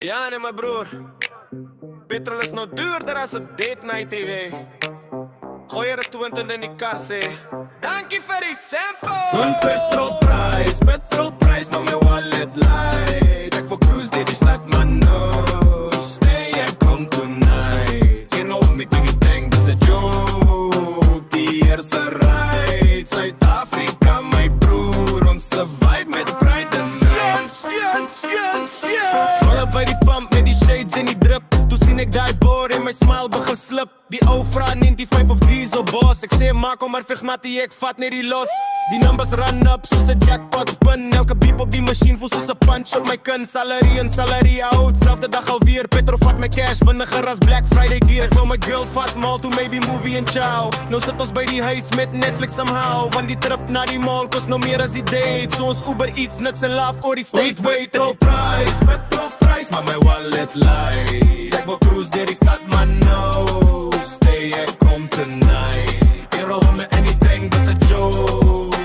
Ja nee my broer, petrol is nou duurder as 'n date night TV. Gooi er 'n 20 in die kar sê, dankie vir die sample. Een petrolprys, maar my wallet light. Ek wil cruise deur die stad, maar no, stay and come tonight. You know me ding ding, dis 'n joke. Die eerste ride, Suid-Afrika my broer, ons survive met pride and Roll by die pump met die shades en die drip. Toe sien ek die boor en my smile begin slip. Die ou vra 95 of diesel boss. Ek sê maak hom maar vegmatie, ek vat net die los. Die numbers run up soos 'n jackpot spin. Elke beep op die machine voel soos 'n punch op my kin. Salary en salary out, selfde dag alweer. Petrol vat my cash, vinniger as Black Friday gear. Vir my girl vat mal toe maybe movie en chow. Nou sit ons by die huis met Netflix somehow. Want die trip na die mall kost nou meer as die date. So ons Uber Eats niks en laugh oor die state. Wait, petrolprys, maar my wallet light. Ek wil cruise deur die stad, maar no, stay and come tonight. You know me anything, dis 'n joke.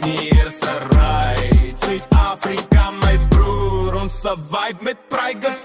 Nie eers 'n ride. Suid-Afrika my broer, ons survive met pride and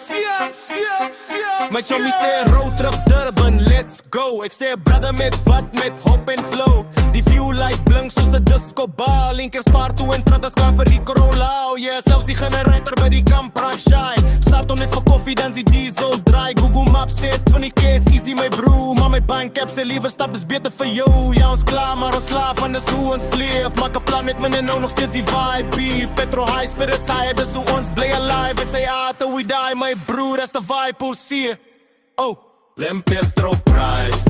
my chommy sê road trip Durban, let's go. Ek sê brother met wat, met hop en flow. Die fuel light blink soos 'n disco bal. Linker spaar toe en trot as kan vir die Corolla. Oh yeah, selfs die generator by die kamp raak shy. Start on net vir koffie, dan die diesel draai. Google Maps sê 20k is easy my broer. Maar my bank-app sê liewe stap is beter vir jou. Ja ons klaar, maar ons slaaf, want dis hoe ons leef. Maak 'n plan met my en nou nog steeds die vibe beef. Petrol high, spirits high, dis hoe ons bly alive. I say ah, till we die, my broer, that's the vibe pulseer. Oh, Lem petrolprys,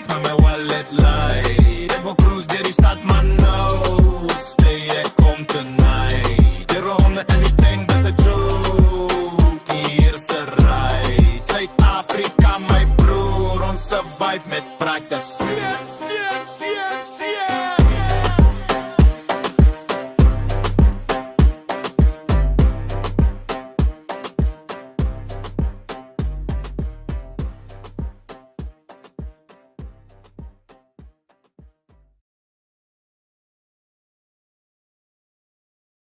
maar my wallet light. Ek wil cruise deur die stad, maar no, stay and come tonight. Jy roll me anything, dis 'n joke. Hier is 'n ride. Suid-Afrika my broer, ons survive met pride. yeah.